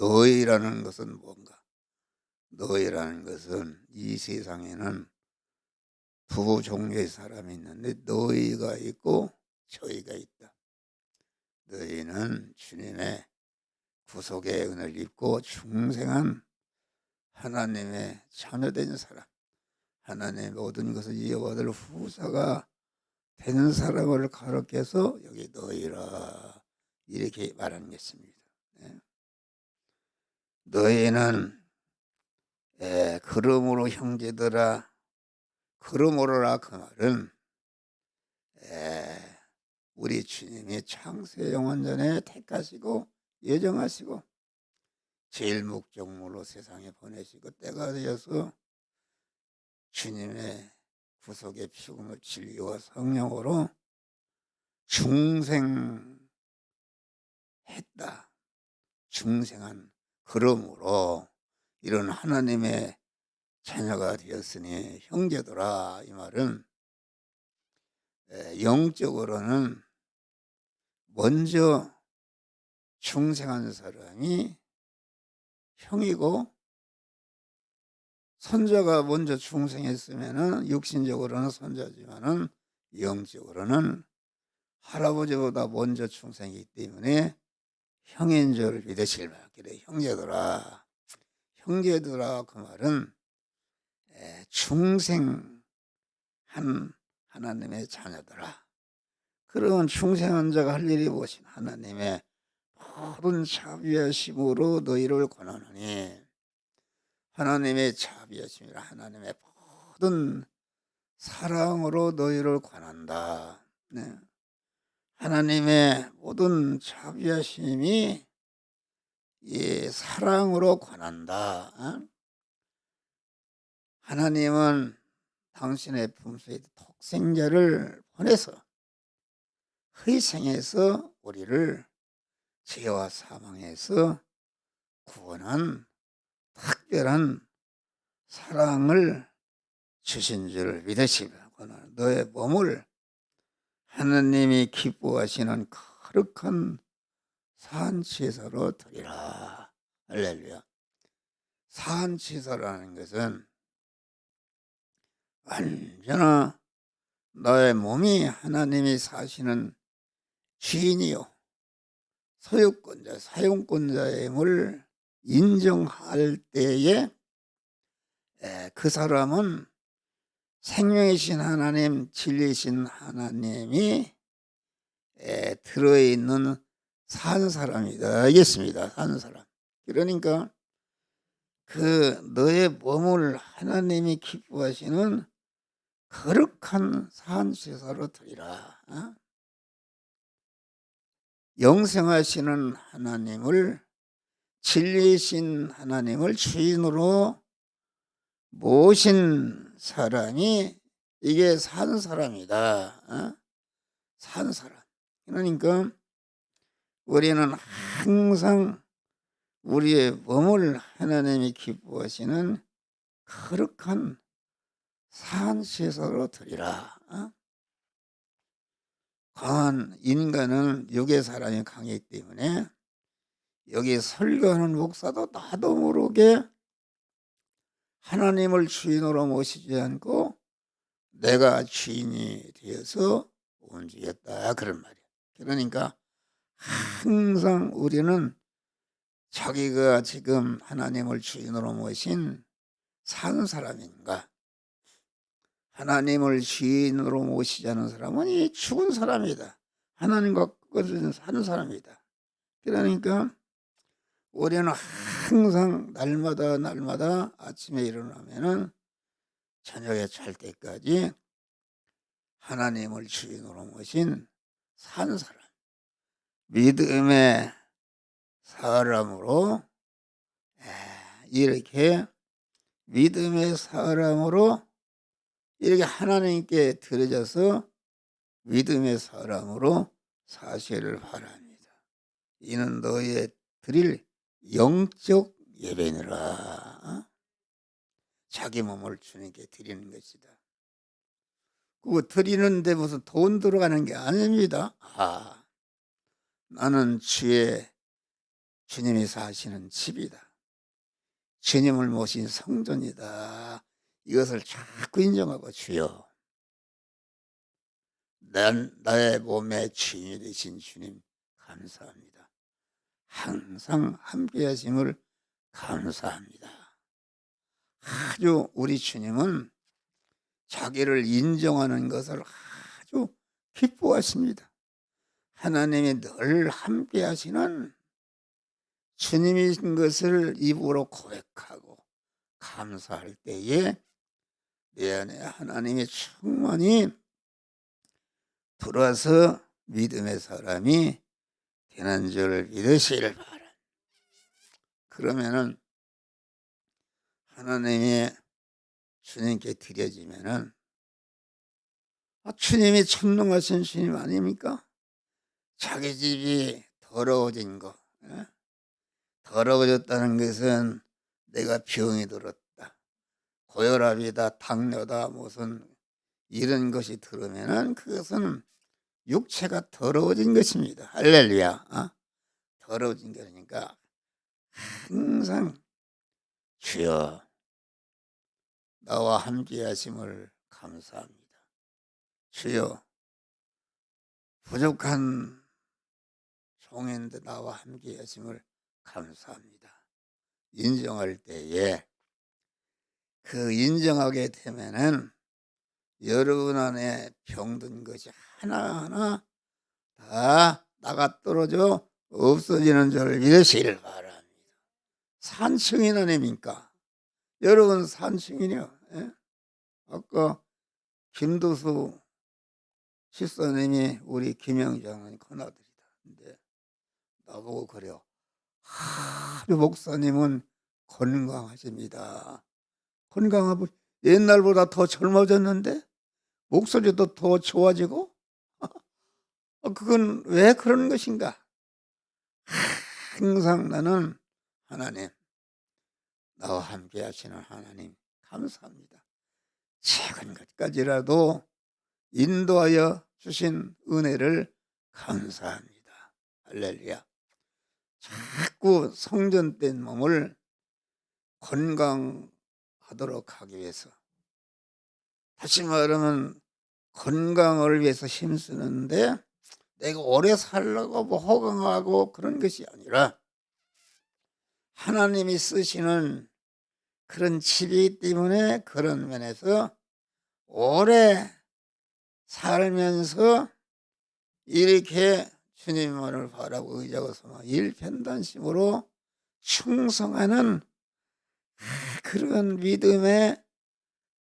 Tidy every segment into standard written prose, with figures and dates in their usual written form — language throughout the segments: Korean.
너희라는 것은 뭔가? 너희라는 것은 이 세상에는 두 종류의 사람이 있는데 너희가 있고 저희가 있다. 너희는 주님의 구속의 은혜를 입고 중생한 하나님의 자녀된 사람, 하나님의 모든 것을 이어받을 후사가 되는 사람을 가르쳐서 여기 너희라 이렇게 말하는 것입니다. 네. 너희는 그러므로 형제들아, 그러므로라 그 말은 우리 주님이 창세 영원 전에 택하시고 예정하시고 제일 목적물로 세상에 보내시고 때가 되어서 주님의 구속의 피금을 진리와 성령으로 중생했다. 중생한 그러므로 이런 하나님의 자녀가 되었으니 형제들아, 이 말은 영적으로는 먼저 중생한 사람이 형이고, 손자가 먼저 중생했으면은 육신적으로는 손자지만은 영적으로는 할아버지보다 먼저 중생이기 때문에 형인 줄 믿으실 바. 그래, 형제들아, 형제들아 그 말은 중생한 하나님의 자녀들아. 그런 중생한 자가 할 일이 무엇이냐? 하나님의 모든 자비하심으로 너희를 권하노니, 하나님의 자비하심이라 하나님의 모든 사랑으로 너희를 권한다. 네. 하나님의 모든 자비하심이 이 사랑으로 권한다. 하나님은 당신의 품속에 독생자를 보내서 희생해서 우리를 죄와 사망에서 구원한 특별한 사랑을 주신 줄 믿으시라. 너의 몸을 하나님이 기뻐하시는 거룩한 산제사로 드리라. 할렐루야. 산제사라는 것은 언제나 너의 몸이 하나님이 사시는 주인이요 소유권자, 사용권자임을 인정할 때에 그 사람은 생명이신 하나님, 진리이신 하나님이 들어있는 산 사람이다. 알겠습니다. 산 사람. 그러니까 그 너의 몸을 하나님이 기뻐하시는 거룩한 산제사로 드리라. 영생하시는 하나님을, 진리이신 하나님을 주인으로 모신 사람이 이게 산 사람이다. 산 사람. 그러니까 우리는 항상 우리의 몸을 하나님이 기뻐하시는 거룩한 산제사로 드리라. 강한 인간은 육의 사람이 강하기 때문에 여기 설교하는 목사도 나도 모르게 하나님을 주인으로 모시지 않고 내가 주인이 되어서 움직였다, 그런 말이야. 그러니까 항상 우리는 자기가 지금 하나님을 주인으로 모신 산 사람인가, 하나님을 주인으로 모시지 않은 사람은 이 죽은 사람이다. 하나님과 끝까지 사는 사람이다. 그러니까 우리는 항상 날마다 아침에 일어나면은 저녁에 잘 때까지 하나님을 주인으로 모신 산 사람, 믿음의 사람으로, 이렇게 믿음의 사람으로 이렇게 하나님께 드려져서 믿음의 사람으로 사시를 바랍니다. 이는 너의 드릴 영적 예배니라. 자기 몸을 주님께 드리는 것이다. 그거 드리는데 무슨 돈 들어가는 게 아닙니다. 나는 주의 주님이 사시는 집이다. 주님을 모신 성전이다. 이것을 자꾸 인정하고 주여, 나의 몸의 주인이 되신 주님 감사합니다. 항상 함께 하심을 감사합니다. 아주 우리 주님은 자기를 인정하는 것을 아주 기뻐하십니다. 하나님이 늘 함께 하시는 주님인 것을 입으로 고백하고 감사할 때에 내 안에 하나님의 충만히 들어와서 믿음의 사람이 되는 줄 믿으시길 바랍니다. 그러면은 하나님이 주님께 드려지면은 주님이 천능하신 주님 아닙니까? 자기 집이 더러워진 거, 더러워졌다는 것은 내가 병이 들었다, 고혈압이다, 당뇨다, 무슨 이런 것이 들으면은 그것은 육체가 더러워진 것입니다. 할렐루야. 더러워진 거니까 항상 주여, 나와 함께 하심을 감사합니다. 주여, 부족한 종인데 나와 함께 하심을 감사합니다. 인정할 때에 그 인정하게 되면은 여러분 안에 병든 것이 하나하나 다 나가 떨어져 없어지는 줄 믿으시길 바랍니다. 산증인 아닙니까? 여러분 산증인이요. 아까 김도수 집사님이 우리 김영장은 큰아들이다. 근데 나보고 그래요. 아주 목사님은 건강하십니다. 건강하고 옛날보다 더 젊어졌는데 목소리도 더 좋아지고 그건 왜 그런 것인가? 항상 나는 하나님, 나와 함께 하시는 하나님 감사합니다. 작은 것까지라도 인도하여 주신 은혜를 감사합니다. 할렐루야. 자꾸 성전된 몸을 건강하도록 하기 위해서, 다시 말하면 건강을 위해서 힘쓰는데 내가 오래 살려고 뭐 호강하고 그런 것이 아니라 하나님이 쓰시는 그런 집이기 때문에 그런 면에서 오래 살면서 이렇게 주님만을 바라고 의지하고 소망 일편단심으로 충성하는 그런 믿음의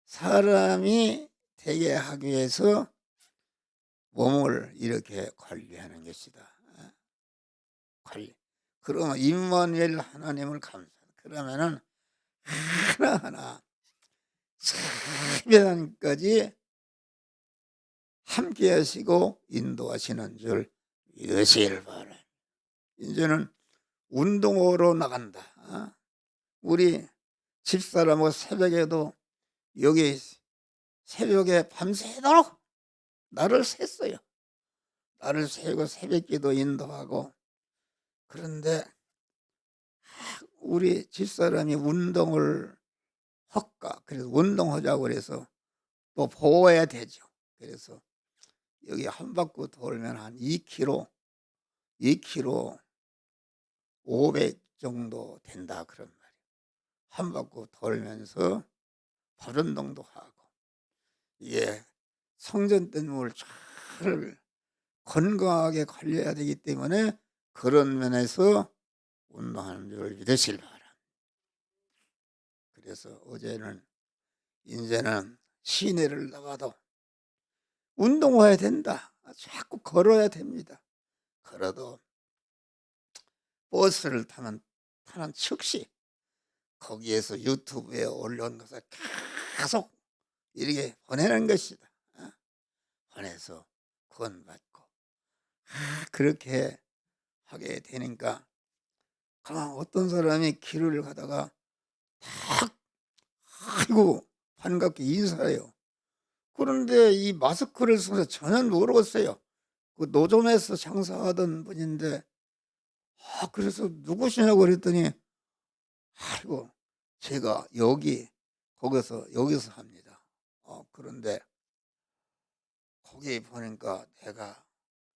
사람이 되게 하기 위해서 몸을 이렇게 관리하는 것이다. 관리. 그러면 임마누엘 하나님을 감사. 그러면은 하나하나 세배단까지 함께 하시고 인도하시는 줄 믿으시길 바랍니다. 이제는 운동으로 나간다. 우리 집사람하고 새벽에도 여기 새벽에 밤새도록 나를 샜어요. 나를 세고 새벽기도 인도하고. 그런데 우리 집사람이 운동을 할까? 그래서 운동하자고 그래서 또 보호해야 되죠. 그래서 여기 한 바퀴 돌면 한 2km 500 정도 된다 그런 말이에요. 한 바퀴 돌면서 발운동도 하고, 이게 성전된 몸을 잘 건강하게 관리해야 되기 때문에 그런 면에서 운동하는 줄 믿으실 바랍니다. 그래서 어제는 이제는 시내를 나가도 운동해야 된다. 자꾸 걸어야 됩니다. 걸어도 버스를 타는 즉시 거기에서 유튜브에 올려온 것을 계속 이렇게 보내는 것이다. 보내서 구원받고 그렇게 하게 되니까, 가만 어떤 사람이 길을 가다가 딱 아이고 반갑게 인사해요. 그런데 이 마스크를 써서 전혀 모르겠어요. 그 노점에서 장사하던 분인데 그래서 누구시냐고 그랬더니 아이고 제가 여기서 합니다. 그런데 거기 보니까 내가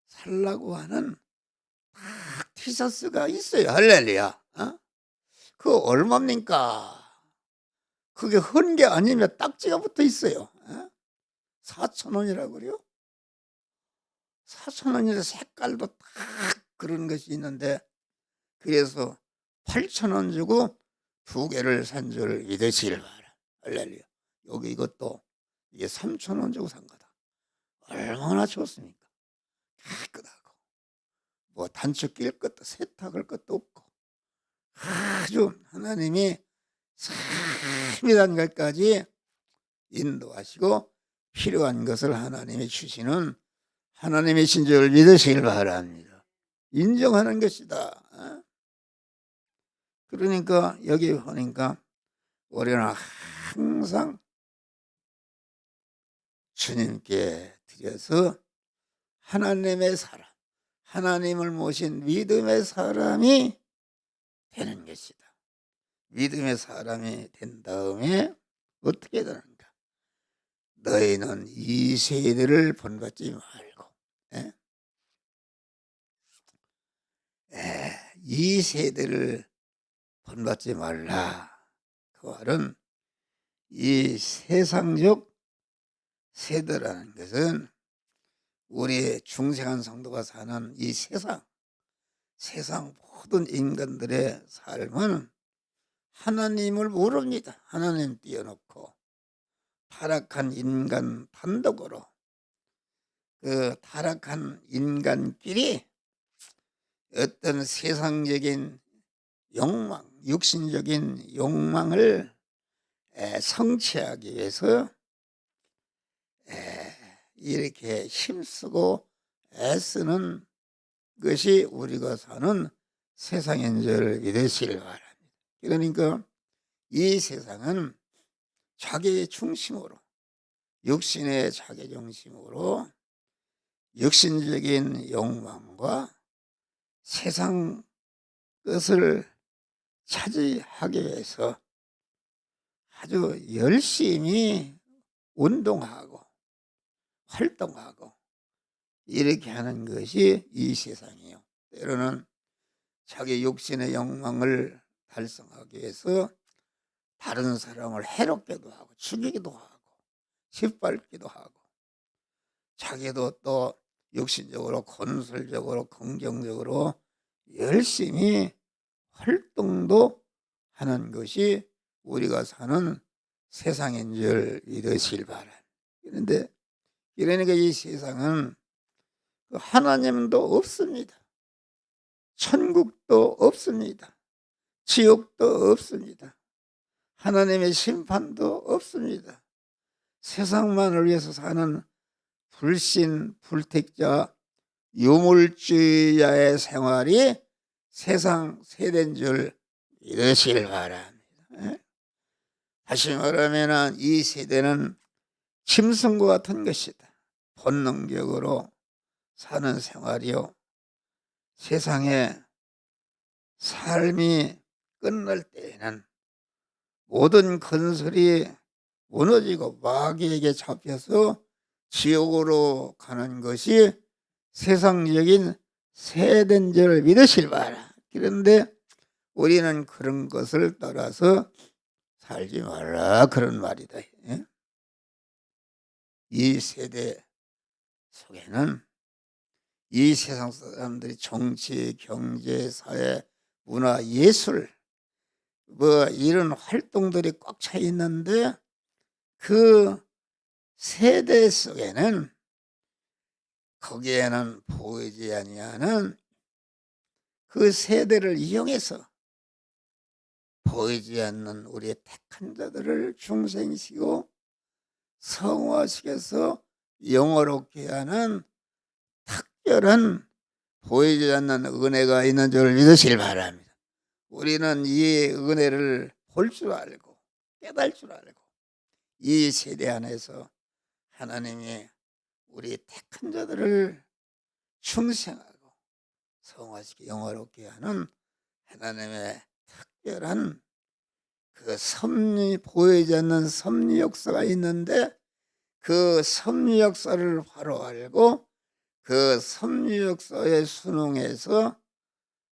살라고 하는 딱 티셔츠가 있어요. 할렐루야. 그거 얼마입니까? 그게 헌 게 아니면 딱지가 붙어 있어요. 4,000원이라고 그래요? 4,000원인데 색깔도 딱 그런 것이 있는데 그래서 8,000원 주고 2개를 산 줄 믿으시길 바라. 할렐루야. 여기 이것도 이게 3,000원 주고 산 거다. 얼마나 좋습니까? 깨끗하고 뭐 단추 낄 것도 세탁할 것도 없고 아주 하나님이 세밀한 것까지 인도하시고 필요한 것을 하나님이 주시는 하나님이신 줄 믿으시길 바랍니다. 인정하는 것이다. 그러니까 여기 보니까 우리는 항상 주님께 드려서 하나님의 사람, 하나님을 모신 믿음의 사람이 되는 것이다. 믿음의 사람이 된 다음에 어떻게 되는가? 너희는 이 세대를 본받지 말고, 이 세대를 본받지 말라. 그 말은 이 세상적 세대라는 것은 우리 중생한 성도가 사는 이 세상 모든 인간들의 삶은 하나님을 모릅니다. 하나님 띄워놓고 타락한 인간 단독으로 그 타락한 인간끼리 어떤 세상적인 욕망, 육신적인 욕망을 성취하기 위해서 이렇게 힘쓰고 애쓰는 것이 우리가 사는 세상인 줄 믿으시길 바랍니다. 그러니까 이 세상은 자기 중심으로, 육신의 자기 중심으로 육신적인 욕망과 세상 것을 차지하기 위해서 아주 열심히 운동하고 활동하고 이렇게 하는 것이 이 세상이에요. 때로는 자기 육신의 욕망을 달성하기 위해서 다른 사람을 해롭게도 하고 죽이기도 하고 짓밟기도 하고 자기도 또 육신적으로 건설적으로 긍정적으로 열심히 활동도 하는 것이 우리가 사는 세상인 줄 믿으시길 바랍니다. 그런데 그러니까 이 세상은 하나님도 없습니다. 천국도 없습니다. 지옥도 없습니다. 하나님의 심판도 없습니다. 세상만을 위해서 사는 불신, 불택자, 유물주의자의 생활이 세상 세대인 줄 믿으시길 바랍니다. 다시 말하면 이 세대는 짐승과 같은 것이다. 본능적으로 사는 생활이요. 세상에 삶이 끝날 때에는 모든 건설이 무너지고 마귀에게 잡혀서 지옥으로 가는 것이 세상적인 세대인 줄 믿으실 바라. 그런데 우리는 그런 것을 따라서 살지 말라 그런 말이다. 이 세대 속에는 이 세상 사람들이 정치, 경제, 사회, 문화, 예술 뭐 이런 활동들이 꽉 차 있는데 그 세대 속에는 거기에는 보이지 아니하는 그 세대를 이용해서 보이지 않는 우리의 택한 자들을 중생시키고 성화시켜서 영화롭게 하는 특별한 보이지 않는 은혜가 있는 줄 믿으시길 바랍니다. 우리는 이 은혜를 볼 줄 알고 깨달을 줄 알고 이 세대 안에서 하나님이 우리 택한 자들을 충성하고 성화시켜 영화롭게 하는 하나님의 특별한 그 섭리, 보이지 않는 섭리 역사가 있는데, 그 섭리 역사를 바로 알고 그 섭리 역사에 순응해서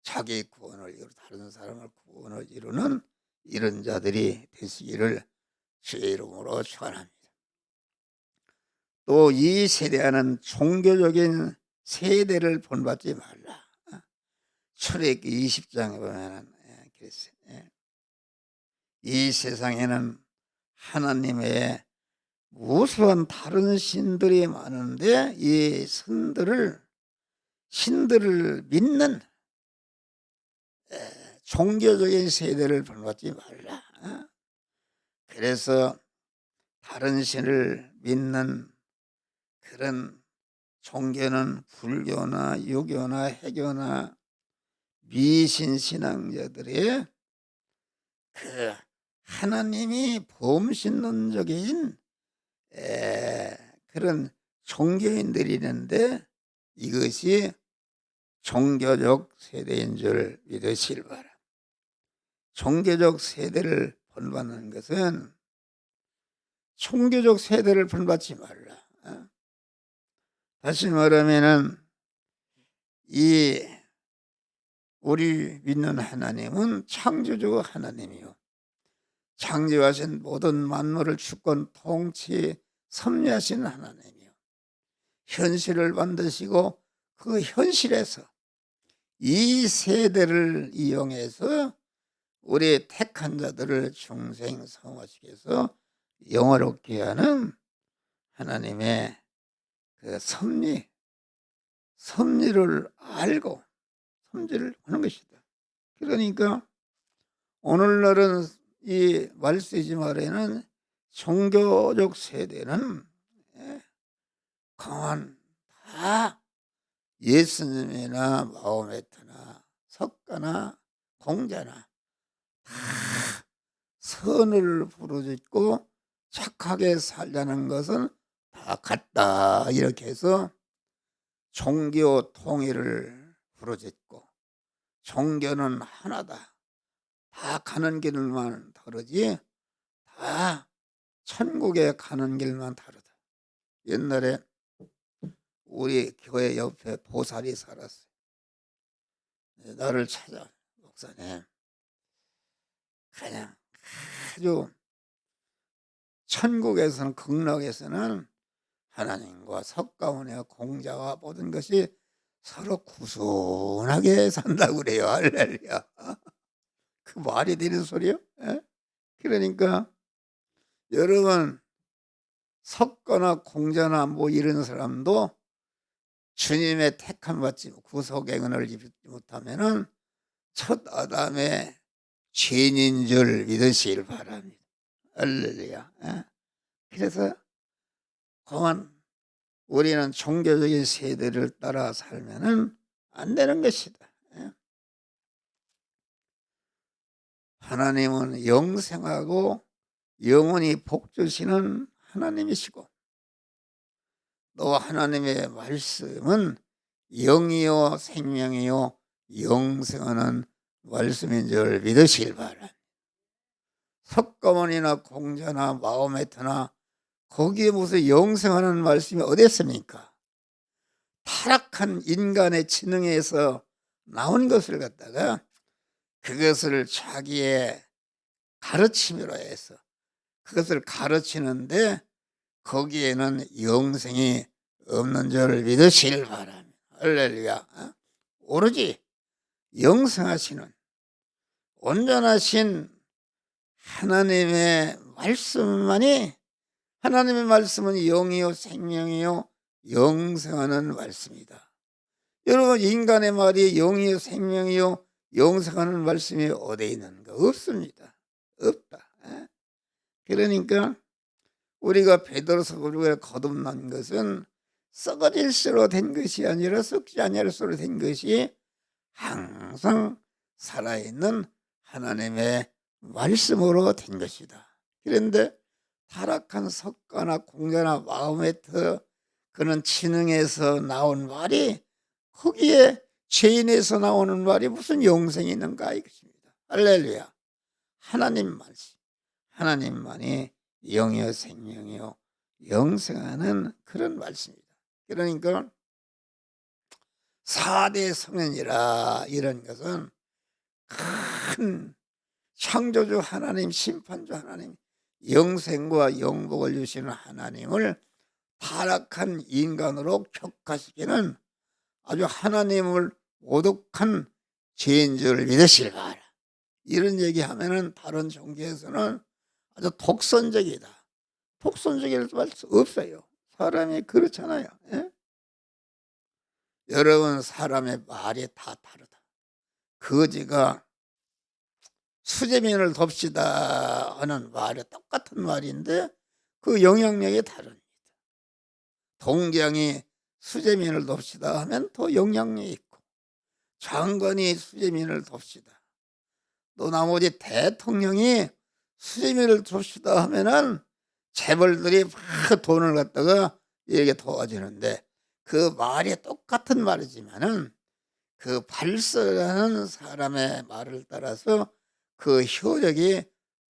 자기 구원을 이루고 다른 사람을 구원을 이루는 이런 자들이 되시기를 주의 이름으로 축원합니다. 또 이 세대와는 종교적인 세대를 본받지 말라. 출애굽기 20장에 보면은 그랬어요. 이 세상에는 하나님의 무수한 다른 신들이 많은데 이 신들을 믿는 종교적인 세대를 본받지 말라. 그래서 다른 신을 믿는 그런 종교는 불교나 유교나 해교나 미신 신앙자들의 그 하나님이 범신론적인 그런 종교인들이 있는데, 이것이 종교적 세대인 줄 믿으시길 바랍니다. 종교적 세대를 본받는 것은 종교적 세대를 본받지 말라. 다시 말하면은 우리 믿는 하나님은 창조주 하나님이요, 창조하신 모든 만물을 주권 통치 섭리하신 하나님이요, 현실을 만드시고 그 현실에서 이 세대를 이용해서 우리 택한 자들을 중생 성화시켜서 영화롭게 하는 하나님의 그 섭리를 알고 섭리를 하는 것이다. 그러니까 오늘날은 이 말세지 말에는 종교적 세대는 강한 다 예수님이나 마호메트나 석가나 공자나 다 선을 부르짖고 착하게 살자는 것은 다 같다, 이렇게 해서 종교 통일을 부르짖고 종교는 하나다, 다 가는 길만 다르지 다 천국에 가는 길만 다르다. 옛날에 우리 교회 옆에 보살이 살았어요. 나를 찾아, 목사님, 그냥 아주 천국에서는, 극락에서는 하나님과 석가모니와 공자와 모든 것이 서로 구순하게 산다고 그래요. 할렐루야. 그 말이 되는 소리요? 그러니까 여러분, 석가나 공자나 뭐 이런 사람도 주님의 택함 받지 구속의 은혜를 입지 못하면은 첫 아담의 죄인인 줄 믿으시길 바랍니다. 할렐루야. 그래서 그만 우리는 종교적인 세대를 따라 살면은 안 되는 것이다. 하나님은 영생하고 영원히 복 주시는 하나님이시고, 또 하나님의 말씀은 영이요 생명이요 영생하는 말씀인 줄 믿으시길 바랍니다. 석가모니나 공자나 마호메트나 거기에 무슨 영생하는 말씀이 어디 있습니까? 타락한 인간의 지능에서 나온 것을 갖다가 그것을 자기의 가르침으로 해서 그것을 가르치는데 거기에는 영생이 없는 줄 믿으시길 바랍니다. 할렐루야. 오로지 영생하시는 온전하신 하나님의 말씀만이, 하나님의 말씀은 영이요 생명이요 영생하는 말씀이다. 여러분, 인간의 말이 영이요 생명이요 영생하는 말씀이 어디에 있는가? 없습니다. 없다. 그러니까 우리가 베드로서 우리가 거듭난 것은 썩어질 수로 된 것이 아니라 썩지 아니할 수로 된 것이 항상 살아있는 하나님의 말씀으로 된 것이다. 그런데 타락한 석가나 공자나 마호메트 그는 지능에서 나온 말이 거기에 죄인에서 나오는 말이 무슨 영생이 있는가 이것입니다. 할렐루야. 하나님 말씀, 하나님만이 영이요 생명이요 영생하는 그런 말씀입니다. 그러니까 4대 성현이라 이런 것은 큰 창조주 하나님, 심판주 하나님, 영생과 영복을 주시는 하나님을 타락한 인간으로 격화시키는 아주 하나님을 모독한 죄인 줄 믿으시기 바라. 이런 얘기하면은 다른 종교에서는 아주 독선적이다. 독선적일 수 없어요. 사람이 그렇잖아요. 예? 여러분, 사람의 말이 다 다르다. 거지가 수재민을 돕시다 하는 말이 똑같은 말인데 그 영향력이 다릅니다. 동경이 수재민을 돕시다 하면 더 영향력이 있고, 장관이 수재민을 돕시다, 또 나머지 대통령이 수재민을 돕시다 하면은 재벌들이 막 돈을 갖다가 이렇게 도와주는데, 그 말이 똑같은 말이지만은 그 발설하는 사람의 말을 따라서 그 효력이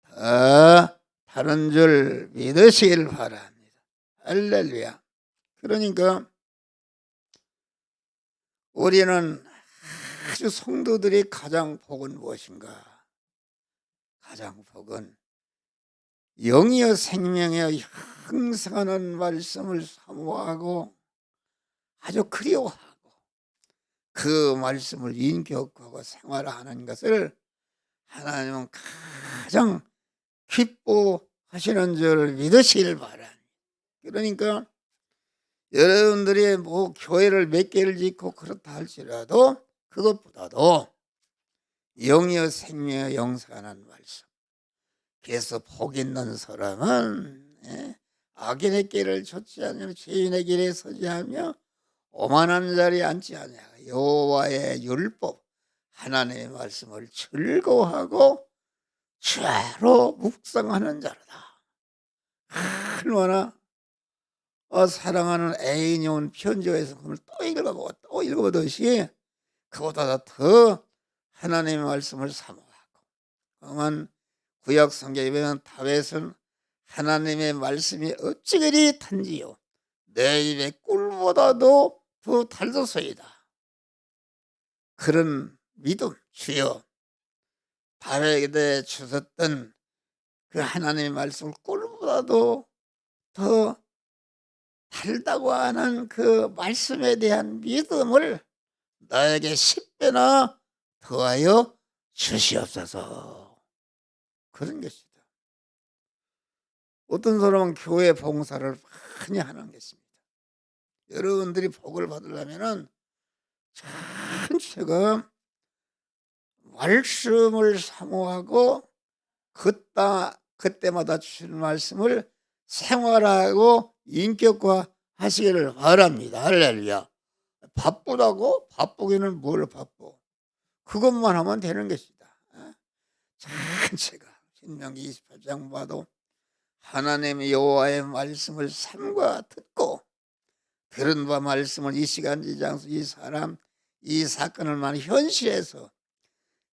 다 다른 줄 믿으시길 바랍니다. 할렐루야. 그러니까 우리는 아주 성도들이 가장 복은 무엇인가? 가장 복은 영이여 생명이여 형성하는 말씀을 사모하고 아주 그리워하고 그 말씀을 인격하고 생활하는 것을 하나님은 가장 기뻐하시는 줄 믿으시길 바랍니다. 그러니까 여러분들이 뭐 교회를 몇 개를 짓고 그렇다 할지라도 그것보다도 영이여 생명이여 영생하는 말씀, 그래서 복 있는 사람은 악인의 길을 좇지 않으며 죄인의 길에 서지 않으며 오만한 자리에 앉지 않으며 여호와의 율법 하나님의 말씀을 즐거워하고 죄로 묵상하는 자로다. 얼마나 사랑하는 애인이 온 편지에서 그걸 또 읽어보고 또 읽어보듯이 그보다 더 하나님의 말씀을 사모하고, 그만 구약 성경에 보면 다윗은 하나님의 말씀이 어찌 그리 단지요 내 입의 꿀보다도 더 달도소이다. 그런 믿음, 주여 다윗에게 주셨던 그 하나님의 말씀을 꿀보다도 더 달다고 하는 그 말씀에 대한 믿음을 나에게 10배나 더하여 주시옵소서. 그런 것이다. 어떤 사람은 교회 봉사를 많이 하는 것입니다. 여러분들이 복을 받으려면은 전체가 말씀을 사모하고 그때마다 주시는 말씀을 생활하고 인격화 하시기를 바랍니다. 할렐루야. 바쁘다고? 바쁘기는 뭘 바빠? 그것만 하면 되는 것이다. 전체가 신명기 28장 봐도 하나님의 여호와의 말씀을 삼가 듣고 들은 바 말씀을 이 시간 이 장소 이 사람 이 사건을 만 현실에서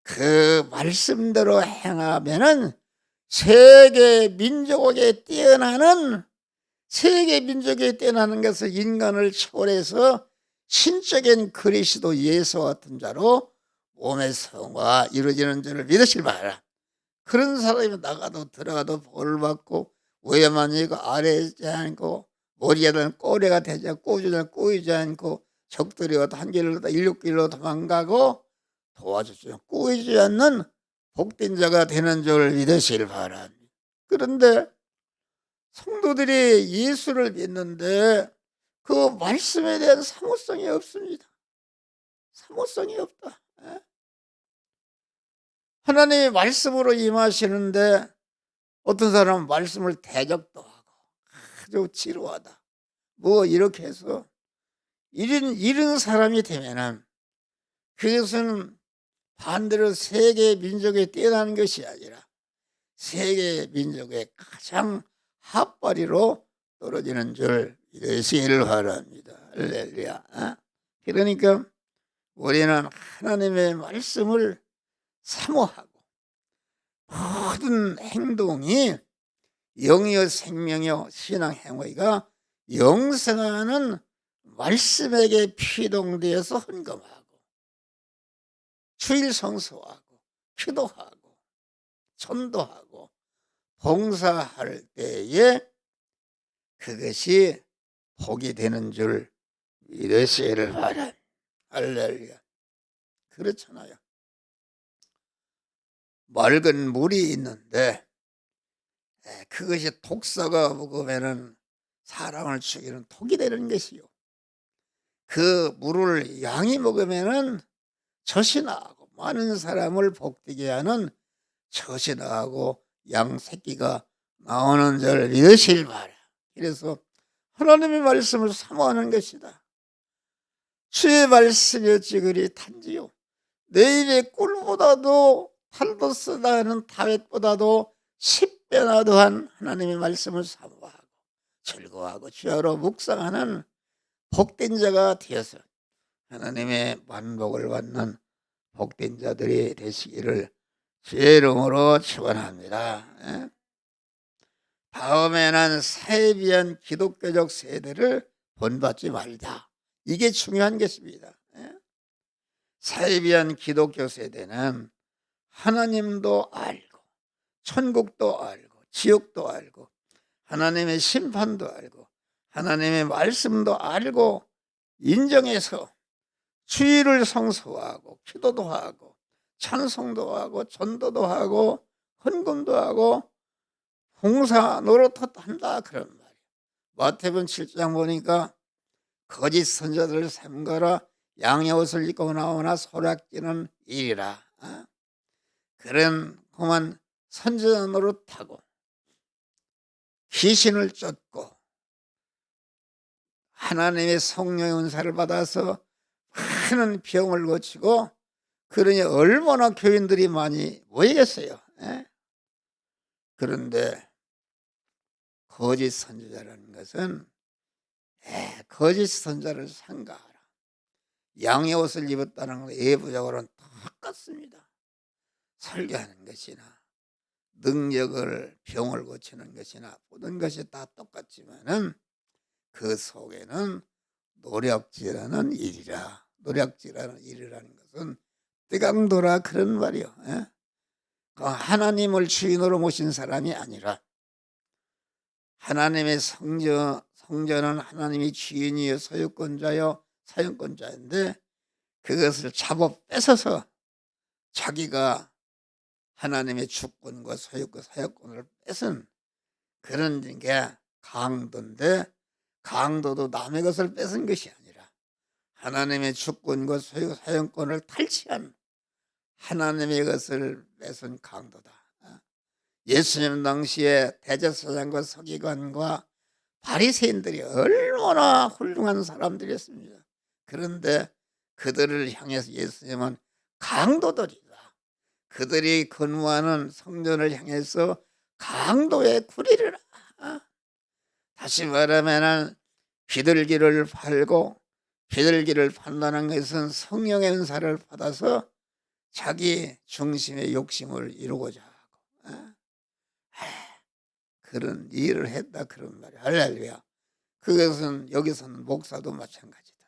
그 말씀대로 행하면은 세계 민족에 뛰어나는 것을 인간을 초월해서 신적인 그리스도 예수와 같은 자로 몸의 성화 이루어지는 줄을 믿으실 바라. 그런 사람이 나가도 들어가도 벌 받고 위에만 있고 아래에 있지 않고 머리에는 꼬리가 되지 않고 꼬주는 꼬이지 않고 적들이 와도 한 길로 일곱 길로 도망가고 도와주지 꼬이지 않는 복된 자가 되는 줄 믿으시길 바랍니다. 그런데 성도들이 예수를 믿는데 그 말씀에 대한 사모성이 없습니다. 사모성이 없다. 하나님의 말씀으로 임하시는데 어떤 사람은 말씀을 대적도 하고 아주 지루하다 뭐 이렇게 해서 이런 사람이 되면은 그것은 반대로 세계 민족에 뛰어나는 것이 아니라 세계 민족의 가장 핫바리로 떨어지는 줄 믿으시기를 바랍니다. 할렐루야. 그러니까 우리는 하나님의 말씀을 사모하고 모든 행동이 영이요 생명이요 신앙 행위가 영생하는 말씀에게 피동되어서 헌금하고 주일 성수하고 기도하고 전도하고 봉사할 때에 그것이 복이 되는 줄 믿으시기를 바랍니다. 할렐루야. 그렇잖아요. 맑은 물이 있는데 그것이 독사가 먹으면은 사람을 죽이는 독이 되는 것이요. 그 물을 양이 먹으면은 젖이 나고 많은 사람을 복되게 하는 젖이 나고 양 새끼가 나오는 줄 믿으실 바라. 그래서 하나님의 말씀을 사모하는 것이다. 주의 말씀이 어찌 그리 단지요. 내 입의 꿀보다도 탈도 쓰다 하는 다윗보다도 10배나 더한 하나님의 말씀을 사모하고 즐거워하고 주야로 묵상하는 복된 자가 되어서 하나님의 만복을 받는 복된 자들이 되시기를 주의 이름으로 축원합니다. 다음에는 사회비한 기독교적 세대를 본받지 말자. 이게 중요한 것입니다. 사회비한 기독교 세대는 하나님도 알고 천국도 알고 지옥도 알고 하나님의 심판도 알고 하나님의 말씀도 알고 인정해서 주의를 성수하고 기도도 하고 찬송도 하고 전도도 하고 헌금도 하고 봉사 노릇도 한다 그런 말이에요. 마태복음 7장 보니까 거짓 선자들을 삼가라 양의 옷을 입고 나오나 소략지는 일이라. 그런 그만 선자 노릇하고 귀신을 쫓고 하나님의 성령의 은사를 받아서 많은 병을 고치고 그러니 얼마나 교인들이 많이 모이겠어요. 그런데 거짓 선지자라는 것은 거짓 선자를 삼가하라. 양의 옷을 입었다는 건 예부적으로는 똑같습니다. 설교하는 것이나 능력을 병을 고치는 것이나 모든 것이 다 똑같지만은 그 속에는 노략질하는 일이라. 노략질하는 일이라는 것은 뜨강도라 그런 말이요. 하나님을 주인으로 모신 사람이 아니라 하나님의 성전은 하나님이 주인이요 소유권자요 사용권자인데 그것을 잡아 뺏어서 자기가 하나님의 주권과 소유권 사용권을 뺏은 그런 게 강도인데 강도도 남의 것을 뺏은 것이 아니라 하나님의 주권과 소유 사용권을 탈취한 하나님의 것을 뺏은 강도다. 예수님 당시에 대제사장과 서기관과 바리새인들이 얼마나 훌륭한 사람들이었습니다. 그런데 그들을 향해서 예수님은 강도들이다. 그들이 근무하는 성전을 향해서 강도의 구리를 다시 말하면 비둘기를 팔고 비둘기를 판다는 것은 성령의 은사를 받아서 자기 중심의 욕심을 이루고자 하고 그런 일을 했다 그런 말이야. 할렐루야. 그것은 여기서는 목사도 마찬가지다.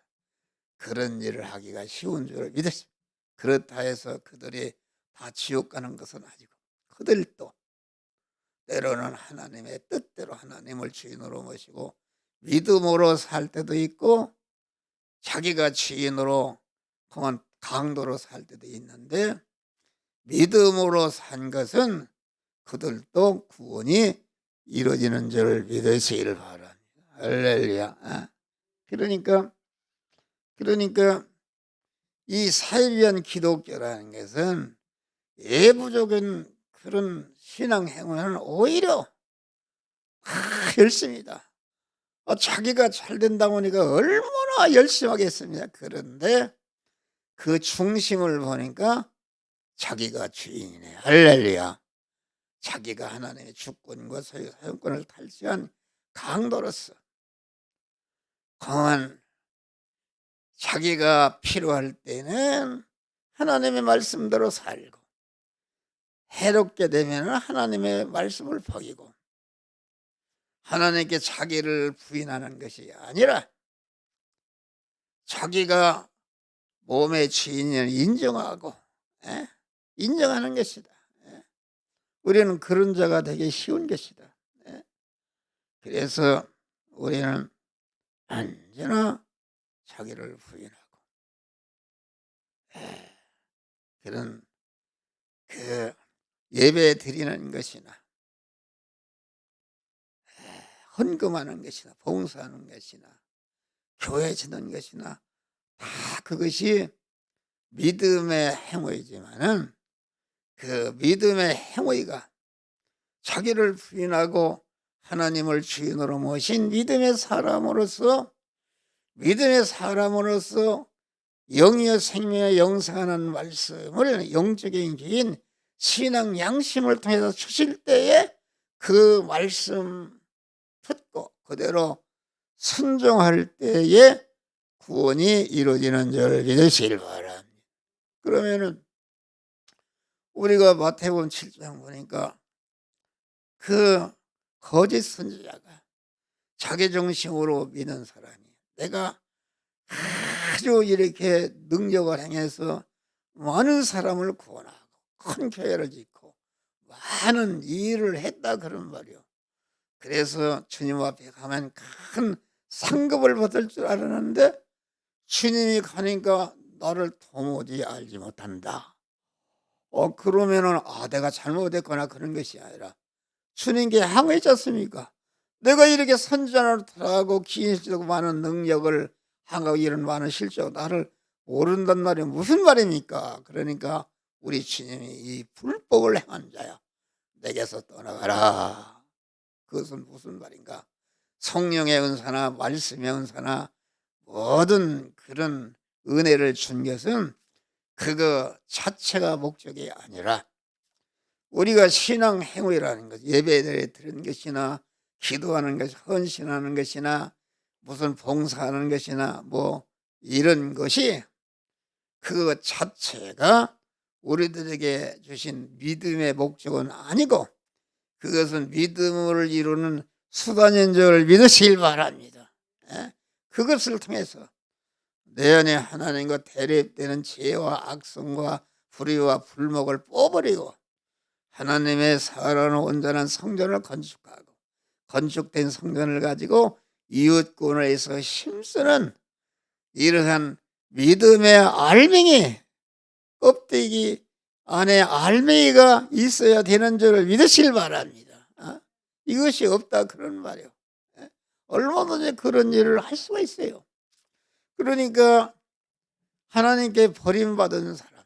그런 일을 하기가 쉬운 줄 믿었습니다. 그렇다 해서 그들이 다 지옥 가는 것은 아니고 그들도 때로는 하나님의 뜻대로 하나님을 주인으로 모시고 믿음으로 살 때도 있고 자기가 주인으로 그만 강도로 살 때도 있는데 믿음으로 산 것은 그들도 구원이 이루어지는 줄 믿으시기를 바랍니다. 할렐루야. 그러니까 이 사회비한 기독교라는 것은 예부적인 그런 신앙 행위는 오히려 열심이다. 자기가 잘 된다고 하니까 얼마나 열심히 하겠습니다. 그런데 그 중심을 보니까 자기가 주인이네. 할렐루야. 자기가 하나님의 주권과 소유 사용권을 탈취한 강도로서 강한 자기가 필요할 때는 하나님의 말씀대로 살고, 해롭게 되면 하나님의 말씀을 버리고, 하나님께 자기를 부인하는 것이 아니라 자기가 몸의 주인을 인정하고, 인정하는 것이다. 우리는 그런 자가 되기 쉬운 것이다. 그래서 우리는 언제나 자기를 부인하고, 그런 그 예배 드리는 것이나 헌금하는 것이나 봉사하는 것이나 교회 지는 것이나 다 그것이 믿음의 행위이지만은, 그 믿음의 행위가 자기를 부인하고 하나님을 주인으로 모신 믿음의 사람으로서 영이여 생명의 영생하는 말씀을 영적인 긴 신앙 양심을 통해서 주실 때에 그 말씀 듣고 그대로 순종할 때에 구원이 이루어지는 줄 믿으시길 바랍니다. 그러면은 우리가 마태복음 7장 보니까 그 거짓 선지자가 자기 중심으로 믿는 사람이, 내가 아주 이렇게 능력을 행해서 많은 사람을 구원하고 큰 교회를 짓고 많은 일을 했다 그런 말이요. 그래서 주님 앞에 가면 큰 상급을 받을 줄 알았는데 주님이 가니까 나를 도무지 알지 못한다. 그러면은 내가 잘못했거나 그런 것이 아니라 주님께 항의했지 않습니까? 내가 이렇게 선전을 하고 기인시고 많은 능력을 하고 이런 많은 실적 나를 모른단 말이 무슨 말입니까? 그러니까 우리 주님이 이 불법을 행한 자야, 내게서 떠나가라. 그것은 무슨 말인가? 성령의 은사나 말씀의 은사나 모든 그런 은혜를 준 것은 그거 자체가 목적이 아니라 우리가 신앙 행위라는 것, 예배를 드리는 것이나 기도하는 것, 헌신하는 것이나 무슨 봉사하는 것이나 뭐 이런 것이 그 자체가 우리들에게 주신 믿음의 목적은 아니고 그것은 믿음을 이루는 수단인 줄 믿으시길 바랍니다. 그것을 통해서 내 안에 하나님과 대립되는 죄와 악성과 불의와 불목을 뽑아버리고 하나님의 살아있는 온전한 성전을 건축하고 건축된 성전을 가지고 이웃군을 해서 힘쓰는 이러한 믿음의 알맹이, 껍데기 안에 알맹이가 있어야 되는 줄을 믿으시길 바랍니다. 이것이 없다 그런 말이에요. 얼마든지 그런 일을 할 수가 있어요. 그러니까 하나님께 버림받은 사람들,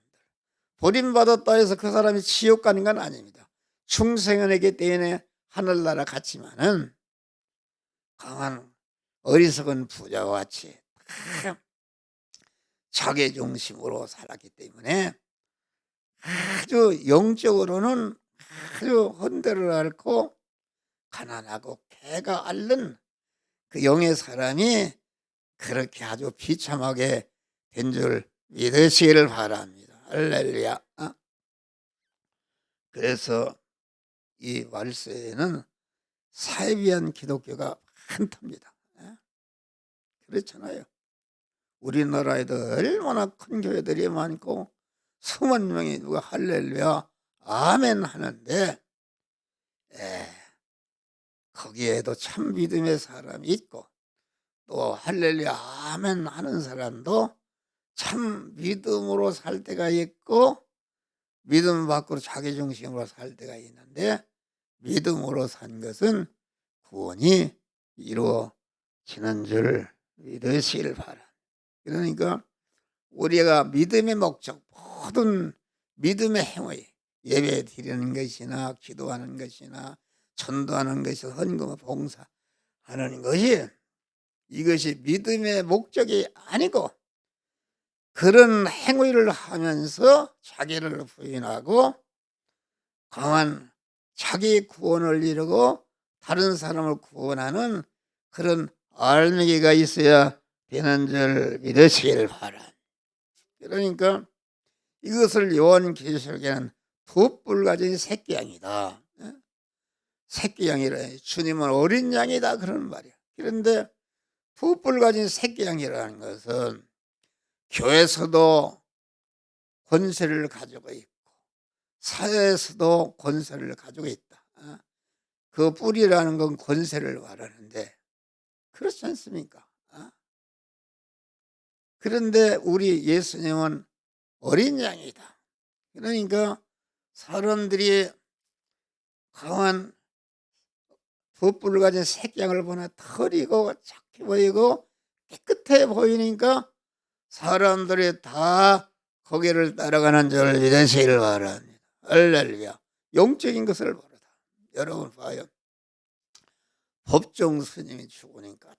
버림받았다 해서 그 사람이 지옥 가는 건 아닙니다. 충성하기 때문에 하늘나라 갔지만은 강한 어리석은 부자와 같이 자기 중심으로 살았기 때문에 아주 영적으로는 아주 헌대를 앓고 가난하고 개가 앓는 그 영의 사람이 그렇게 아주 비참하게 된 줄 믿으시기를 바랍니다. 할렐루야. 그래서 이 말세에는 사회비한 기독교가 많답니다. 그렇잖아요. 우리나라에도 얼마나 큰 교회들이 많고 수만 명이 누가 할렐루야 아멘 하는데 거기에도 참 믿음의 사람이 있고 또 할렐루야 아멘 하는 사람도 참 믿음으로 살 때가 있고 믿음 밖으로 자기 중심으로 살 때가 있는데 믿음으로 산 것은 구원이 이루어지는 줄 믿으시길 바랍니다. 그러니까 우리가 믿음의 목적, 모든 믿음의 행위, 예배 드리는 것이나 기도하는 것이나 전도하는 것이 헌금 봉사하는 것이 이것이 믿음의 목적이 아니고 그런 행위를 하면서 자기를 부인하고 강한 자기 구원을 이루고 다른 사람을 구원하는 그런 알맹이가 있어야 되는 줄 믿으시길 바랍니다. 그러니까 이것을 요한계시록에는 두 뿔 가진 새끼 양이다. 새끼 양이라, 주님은 어린 양이다 그런 말이야. 그런데 두 뿔 가진 새끼 양이라는 것은 교회에서도 권세를 가지고 있고 사회에서도 권세를 가지고 있다. 그 뿔이라는 건 권세를 말하는데 그렇지 않습니까? 그런데 우리 예수님은 어린 양이다. 그러니까 사람들이 강한 두 뿔을 가진 새끼 양을 보나 털이고 착해 보이고 깨끗해 보이니까 사람들이 다 거기를 따라가는 줄 믿으시길 바랍니다. 할렐루야. 영적인 것을 모르다. 여러분 봐요. 법정 스님이 죽으니까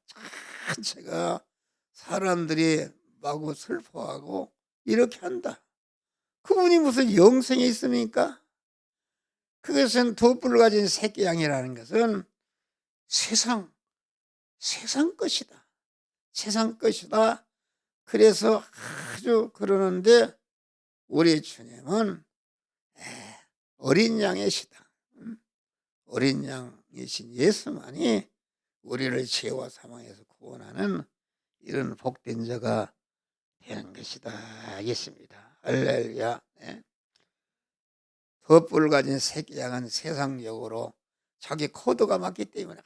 자체가 사람들이 마구 슬퍼하고 이렇게 한다. 그분이 무슨 영생이 있습니까? 그것은 두 뿔을 가진 새끼 양이라는 것은 세상 것이다. 세상 것이다. 그래서 아주 그러는데 우리 주님은 어린 양이시다. 어린 양이신 예수만이 우리를 죄와 사망에서 구원하는 이런 복된 자가 되는 것이다 하겠습니다. 할렐루야. 두 뿔 가진 새끼 양은 세상적으로 자기 코드가 맞기 때문에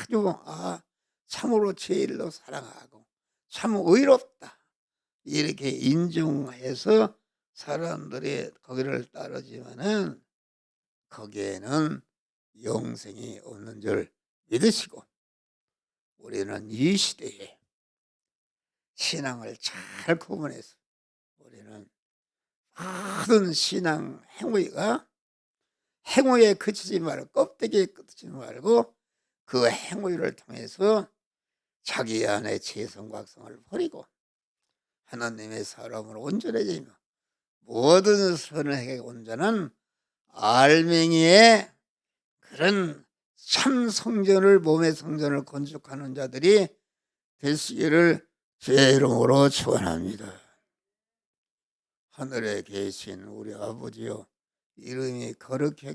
아주 참으로 제일로 사랑하고 참 의롭다 이렇게 인정해서 사람들이 거기를 따르지만은 거기에는 영생이 없는 줄 믿으시고 우리는 이 시대에 신앙을 잘 구분해서 우리는 모든 신앙 행위에 그치지 말고 껍데기에 그치지 말고 그 행위를 통해서 자기 안에 죄성각성을 버리고 하나님의 사람으로 온전해지며 모든 선을 행하게 온전한 알맹이의 그런 참 성전을 몸의 성전을 건축하는 자들이 되시기를 주의 이름으로 축원합니다. 하늘에 계신 우리 아버지여 이름이 거룩하게